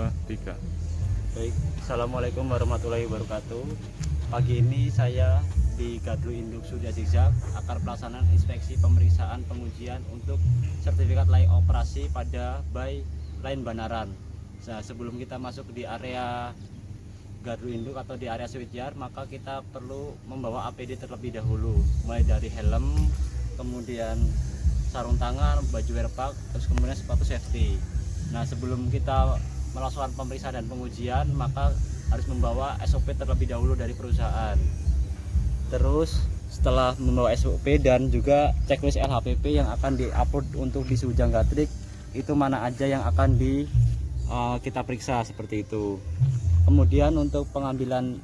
2, 3. Baik, Assalamualaikum warahmatullahi wabarakatuh. Pagi ini saya di Gadru Induk Surya Zigzag akan pelaksanaan inspeksi pemeriksaan pengujian untuk sertifikat layak operasi pada by line Banaran. Nah, sebelum kita masuk di area Gadru Induk atau di area switchyard, maka kita perlu membawa APD terlebih dahulu, mulai dari helm, kemudian sarung tangan, baju wearpack, terus kemudian sepatu safety. Nah, sebelum kita melakukan pemeriksaan dan pengujian, maka harus membawa SOP terlebih dahulu dari perusahaan. Terus setelah membawa SOP dan juga checklist LHPP yang akan diupload untuk di Sujang Gatrik, itu mana aja yang akan kita periksa seperti itu. Kemudian untuk pengambilan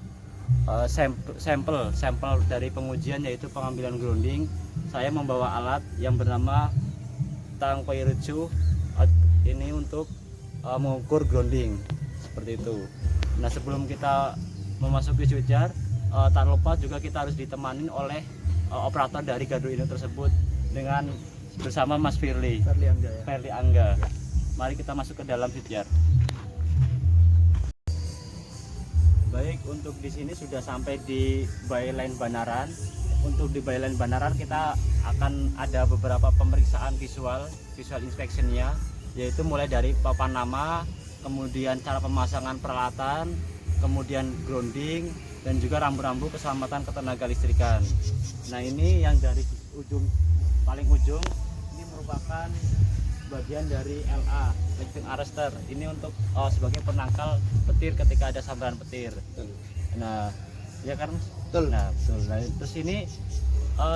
sampel dari pengujian, yaitu pengambilan grounding, saya membawa alat yang bernama tang Pairucu ini untuk mengukur grounding seperti itu. Nah, sebelum kita memasuki switchyard, tak lupa juga kita harus ditemani oleh operator dari Gadru Induk tersebut dengan bersama Mas Firly Angga. Mari kita masuk ke dalam switchyard. Baik, untuk di sini sudah sampai di byline Banaran. Untuk di byline Banaran kita akan ada beberapa pemeriksaan visual inspection-nya, yaitu mulai dari papan nama, kemudian cara pemasangan peralatan, kemudian grounding, dan juga rambu-rambu keselamatan ketenaga listrikan. Nah, ini yang dari paling ujung ini merupakan bagian dari LA, lifting arrestor. Ini untuk sebagai penangkal petir ketika ada sambaran petir. Nah, ya kan? Betul. Nah, betul. Nah, terus ini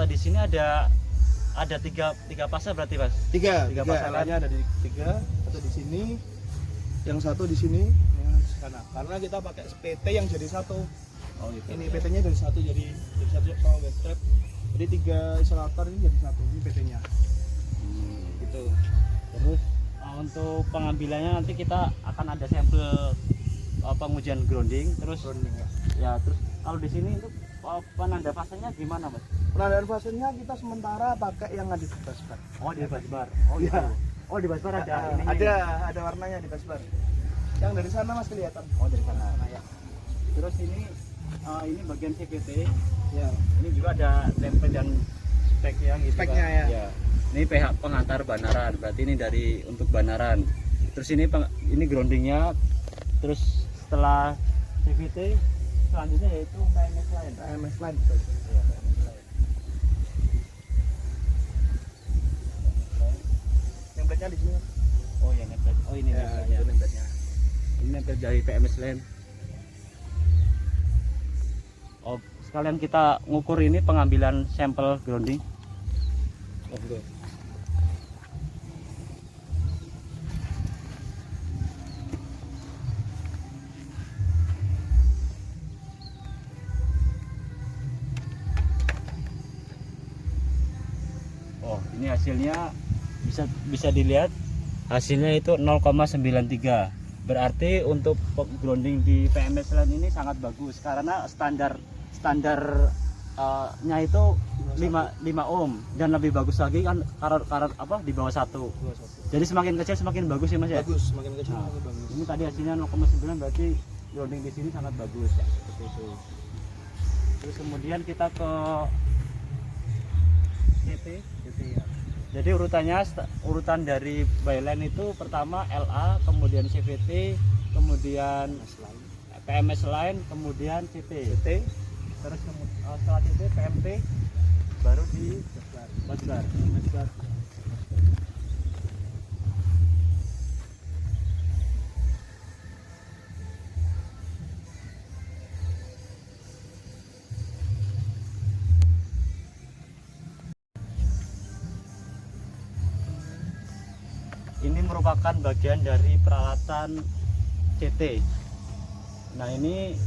di sini ada tiga fase berarti, Mas? Tiga fase. LA-nya ada di tiga, satu di sini, yang satu di sini, yang di sana. Karena kita pakai PT yang jadi satu. Oh, gitu. Ini PT-nya dari satu jadi satu sama wet trap. Jadi 3 isolator ini jadi satu. Ini PT-nya. Gitu. Terus untuk pengambilannya nanti kita akan ada sampel pengujian grounding, terus Grounding, ya. Ya, terus kalau di sini itu penanda fasenya gimana, Mas? Penandaan fasenya kita sementara pakai yang ada di basbar. Oh, di basbar. Oh, iya. gitu. Oh, di basbar ada ininya. Ada warnanya di basbar. Yang dari sana Mas kelihatan. Oh, dari sana. Nah, ya. Terus ini bagian CVT. Ya. Ini juga ada template dan spek yang gitu. Speknya, kan? ya. Ini pihak pengantar Banaran. Berarti ini untuk Banaran. Terus ini groundingnya. Terus setelah CVT selanjutnya yaitu PMS line. PMS line. Betul. Ya, PMS line. Template-nya di sini. Oh, ya, nempel. Oh, ini Ya, nempelnya. itu template-nya. Ini nempel dari PMS line. Oh, sekalian kita ngukur ini pengambilan sampel grounding. Oh, betul. Oh, ini hasilnya bisa dilihat, hasilnya itu 0,93. Berarti untuk grounding di PMS line ini sangat bagus karena standarnya itu 5 ohm dan lebih bagus lagi kan karat di bawah 1. Jadi semakin kecil semakin bagus ya, Mas, ya? Bagus, semakin kecil Nah, semakin bagus. ini tadi hasilnya 0,9, berarti grounding di sini sangat bagus ya, seperti itu. Terus kemudian kita ke CT ya. Jadi urutan dari byline itu pertama LA, kemudian CVT, kemudian PMS line, kemudian CT. Terus setelah CT PMT, baru di basbar. Ini merupakan bagian dari peralatan CT. Nah, ini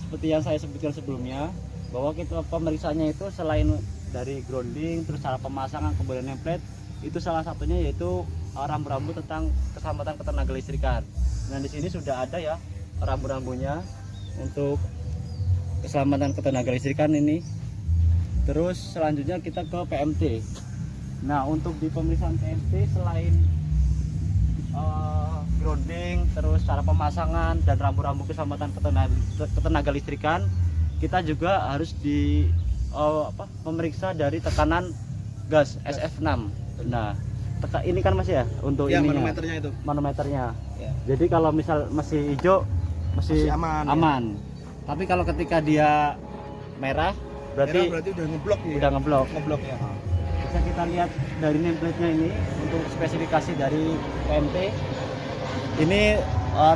seperti yang saya sebutkan sebelumnya, bahwa kita pemeriksaannya itu selain dari grounding, terus cara pemasangan, kemudian template, itu salah satunya yaitu rambu-rambu tentang keselamatan ketenaga listrikan. Nah, di sini sudah ada ya rambu-rambunya untuk keselamatan ketenaga listrikan ini. Terus selanjutnya kita ke PMT. Nah, untuk di pemeriksaan PMT selain grounding, terus cara pemasangan dan rambu-rambu keselamatan ketenaga listrikan, kita juga harus memeriksa dari tekanan gas SF6. Nah, ini kan Mas ya untuk Ya, ininya, manometernya itu. manometernya. Ya. Jadi kalau misal masih hijau masih aman. Tapi kalau ketika dia merah berarti udah ngeblok nih. udah ngeblok. Ngeblok ya. Bisa kita lihat dari nameplate-nya ini untuk spesifikasi dari PMT. Ini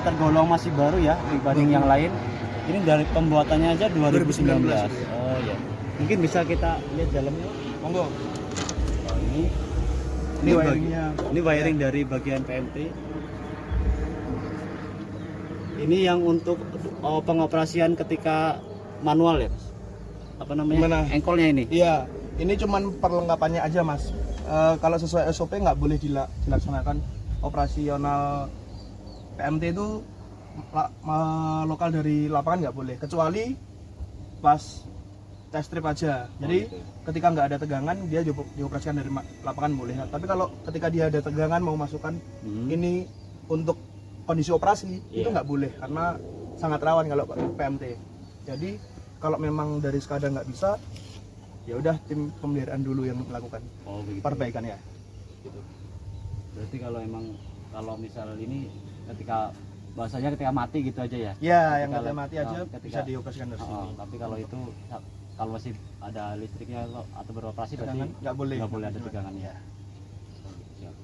tergolong masih baru ya dibanding yang lain. Ini dari pembuatannya aja 2019. Oh iya. Mungkin bisa kita lihat dalamnya. Monggo. Oh, ini wiringnya. Ini wiring dari bagian PMT. Ini yang untuk pengoperasian ketika manual ya, Mas? Apa namanya? Gimana? Engkolnya ini. Iya, ini cuman perlengkapannya aja Mas. Kalau sesuai SOP nggak boleh dilaksanakan operasional PMT itu lokal dari lapangan nggak boleh, kecuali pas test trip aja. Jadi gitu. ketika nggak ada tegangan dia dioperasikan dari lapangan boleh. Tapi kalau ketika dia ada tegangan mau masukkan ini untuk kondisi operasi itu nggak boleh karena sangat rawan kalau PMT. Jadi kalau memang dari SCADA nggak bisa, ya udah tim pemeliharaan dulu yang melakukan perbaikan ya. Gitu. Berarti kalau misal ini ketika bahasanya ketika mati gitu aja ya? Ya, yang ketika mati aja bisa dioperasikan dari sini. Tapi kalau itu kalau masih ada listriknya atau beroperasi berarti nggak boleh ada tegangan ya. Siap.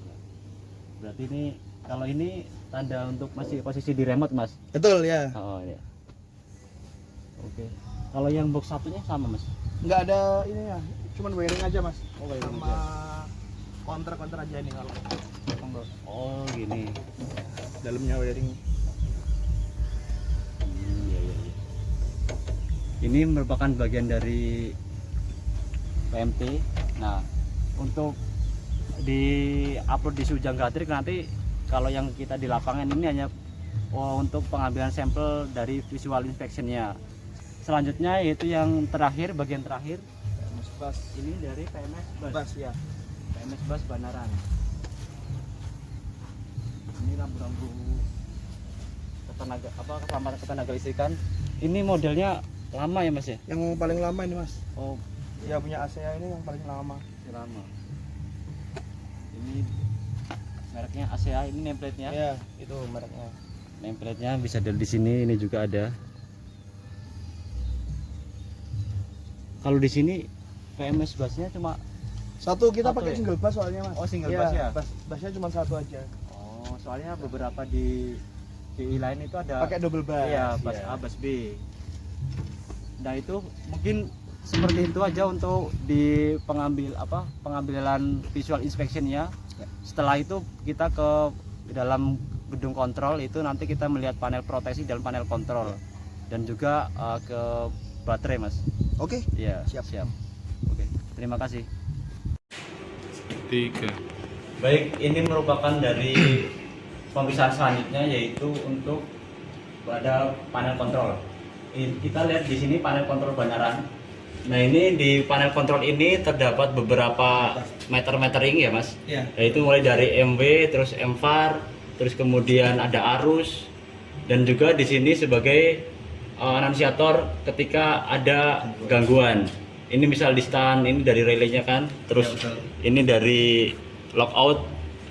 Berarti ini kalau ini tanda untuk masih posisi di remote Mas? Betul ya. Oh iya. Oke. Kalau yang box satunya sama Mas? Nggak ada ini ya, cuman wiring aja Mas. Oh, wiring sama aja. counter aja ini kalau. Oh gini. Dalamnya wiring. Iya. Ini merupakan bagian dari PMT. Nah, untuk di upload di Sujang Gatrik nanti kalau yang kita di lapangan ini hanya untuk pengambilan sampel dari visual inspection-nya. Selanjutnya yaitu yang terakhir, bagian terakhir PMS Bus. ini dari PMS Bus. Bus ya. PMS Bus Banaran. Ini rambu-rambu keselamatan ketenaga listrikan. Ini modelnya lama ya Mas ya? Yang paling lama ini Mas. Oh, Ya punya ASEA ini yang paling lama. lama. Ini mereknya ASEA, ini nameplate-nya. Ya, itu mereknya. Nameplate-nya bisa dilihat di sini, ini juga ada. Kalau di sini PMS busnya cuma Satu kita Satu pakai ya? single bus soalnya Mas. Oh, single bus ya? Busnya cuma satu aja. oh, soalnya beberapa di lain itu ada Pakai double bus. iya, bus ya. A, bus B. Nah, itu mungkin seperti itu aja untuk di pengambilan visual inspection-nya. Ya. Setelah itu kita ke dalam gedung kontrol, itu nanti kita melihat panel proteksi dan panel kontrol dan juga ke baterai Mas. Oke. Iya, Siap. Oke, terima kasih. 3. Baik, ini merupakan dari pemeriksaan selanjutnya yaitu untuk pada panel kontrol. Kita lihat di sini panel kontrol Banaran. Nah, ini di panel kontrol ini terdapat beberapa metering ya Mas. Iya. Yaitu mulai dari MW, terus MVAR, terus kemudian ada arus dan juga di sini sebagai anunsiator ketika ada gangguan. Ini misal di stand, ini dari relaynya kan, terus Ya, betul. ini dari lockout,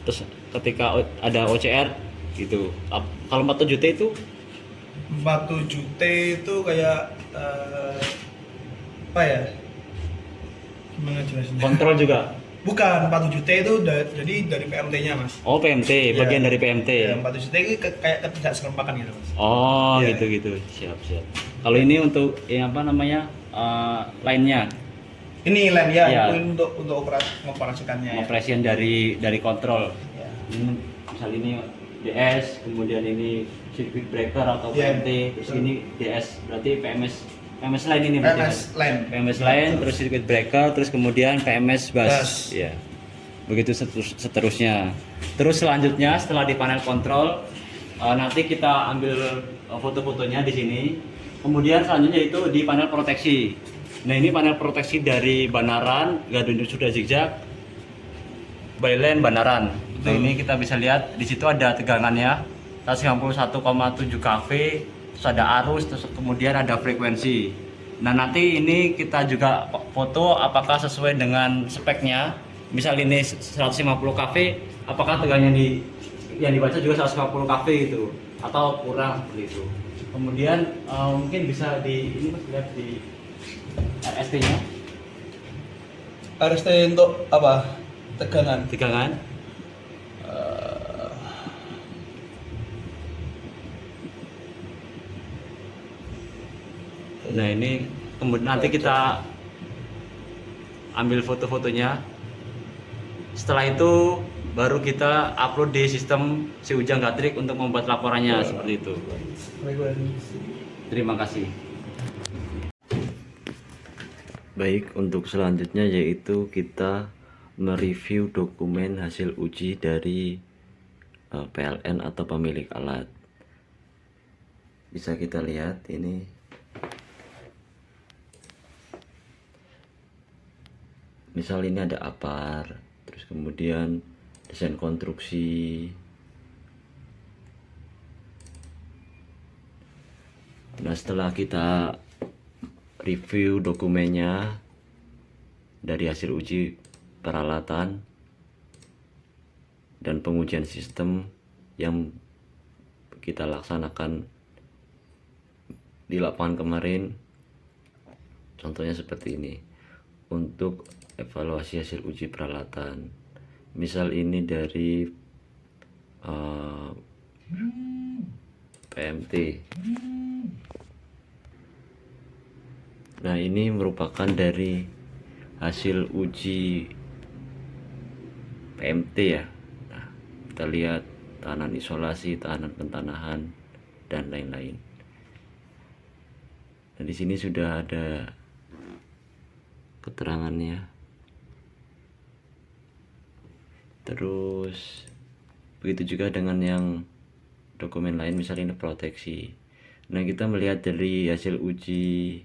terus ketika ada OCR gitu. Kalau 47T itu 47T itu kayak apa ya? Gimana jelasinnya? kontrol juga. Bukan, 47T itu jadi dari PMT-nya Mas. Oh, PMT, Iya. bagian dari PMT. Ya, 47T ini kayak ketidakserempakan gitu Mas. Oh, Iya. gitu. Siap. Kalau ini untuk lainnya, Ini lain ya, Iya. untuk mengoperasikannya ya. operasian dari kontrol. Ya. Ini misal ini DS, kemudian ini circuit breaker atau Iya, PMT, terus betul. ini DS, berarti PMS line ini berarti, PMS Mas? line. PMS Ya, line, betul. terus circuit breaker, terus kemudian PMS bus. Bus. Ya. Begitu seterusnya. Terus selanjutnya setelah di panel kontrol, nanti kita ambil foto-fotonya di sini. Kemudian selanjutnya itu di panel proteksi. Nah, ini panel proteksi dari Banaran, Gardu sudah zigzag, Byline Banaran. Nah, ini kita bisa lihat di situ ada tegangannya. 191,7 kV, terus ada arus, terus kemudian ada frekuensi. Nah nanti ini kita juga foto apakah sesuai dengan speknya. Misal ini 150 kV, apakah tegangan yang dibaca juga 150 kV itu atau kurang seperti itu. Kemudian mungkin bisa ini Mas lihat di RST-nya. RST untuk apa? Tegangan. Tegangan. Nah ini kemudian nanti kita ambil foto-fotonya. Setelah itu baru kita upload di sistem si Ujang Gatrik untuk membuat laporannya seperti itu. Terima kasih. Baik, untuk selanjutnya yaitu kita mereview dokumen hasil uji dari PLN atau pemilik alat. Bisa kita lihat ini. Misal ini ada APAR, terus kemudian desain konstruksi. Nah setelah kita review dokumennya dari hasil uji peralatan dan pengujian sistem yang kita laksanakan di lapangan kemarin, contohnya seperti ini. Untuk evaluasi hasil uji peralatan, misal ini dari PMT. Nah ini merupakan dari hasil uji PMT ya. Nah, kita lihat tahanan isolasi, tahanan pentanahan, dan lain-lain. Nah di sini sudah ada keterangannya. Terus begitu juga dengan yang dokumen lain, misalnya ini proteksi. Nah kita melihat dari hasil uji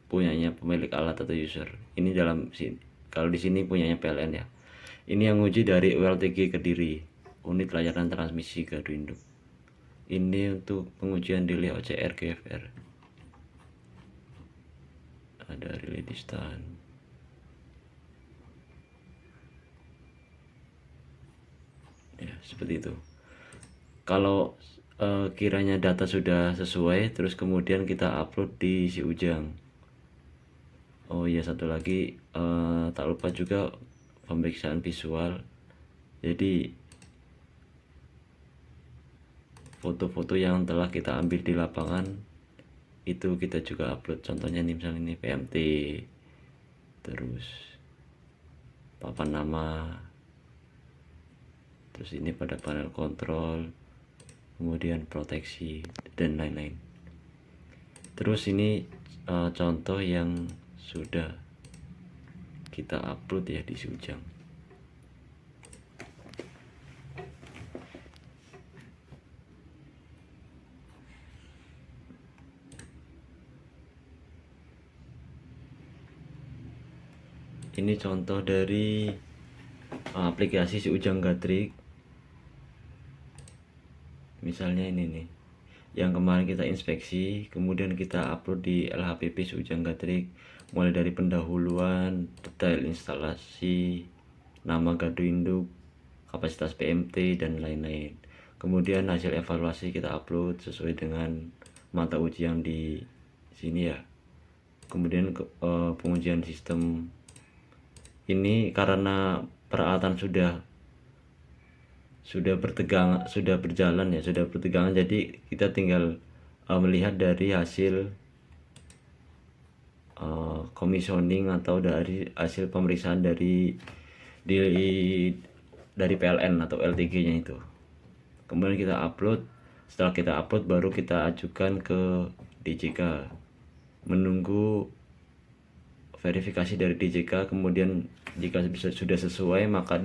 punyanya pemilik alat atau user. Ini dalam sini, kalau di sini punyanya PLN ya. Ini yang uji dari ULTG Kediri, unit layanan transmisi gardu induk. Ini untuk pengujian relay OCR GFR. Ada relay distan. Ya, seperti itu. Kalau kiranya data sudah sesuai, terus kemudian kita upload di si Ujang. Oh iya, satu lagi tak lupa juga pemeriksaan visual. Jadi foto-foto yang telah kita ambil di lapangan itu kita juga upload. Contohnya nih, misalnya ini PMT, terus papan nama, terus ini pada panel kontrol, kemudian proteksi dan lain-lain. Terus ini contoh yang sudah kita upload ya di Ujang. Ini contoh dari aplikasi si Ujang Gatrik. Misalnya ini nih, yang kemarin kita inspeksi, kemudian kita upload di LHPP si Ujang Gatrik, mulai dari pendahuluan, detail instalasi, nama gardu induk, kapasitas PMT, dan lain-lain. Kemudian hasil evaluasi kita upload sesuai dengan mata uji yang di sini ya. Kemudian pengujian sistem ini karena peralatan sudah berjalan ya, sudah bertegangan, jadi kita tinggal melihat dari hasil commissioning atau dari hasil pemeriksaan dari PLN atau LTG-nya itu. Kemudian kita upload. Setelah kita upload baru kita ajukan ke DJK, menunggu verifikasi dari DJK. Kemudian jika sudah sesuai maka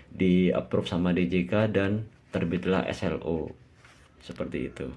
di approve sama DJK dan terbitlah SLO seperti itu.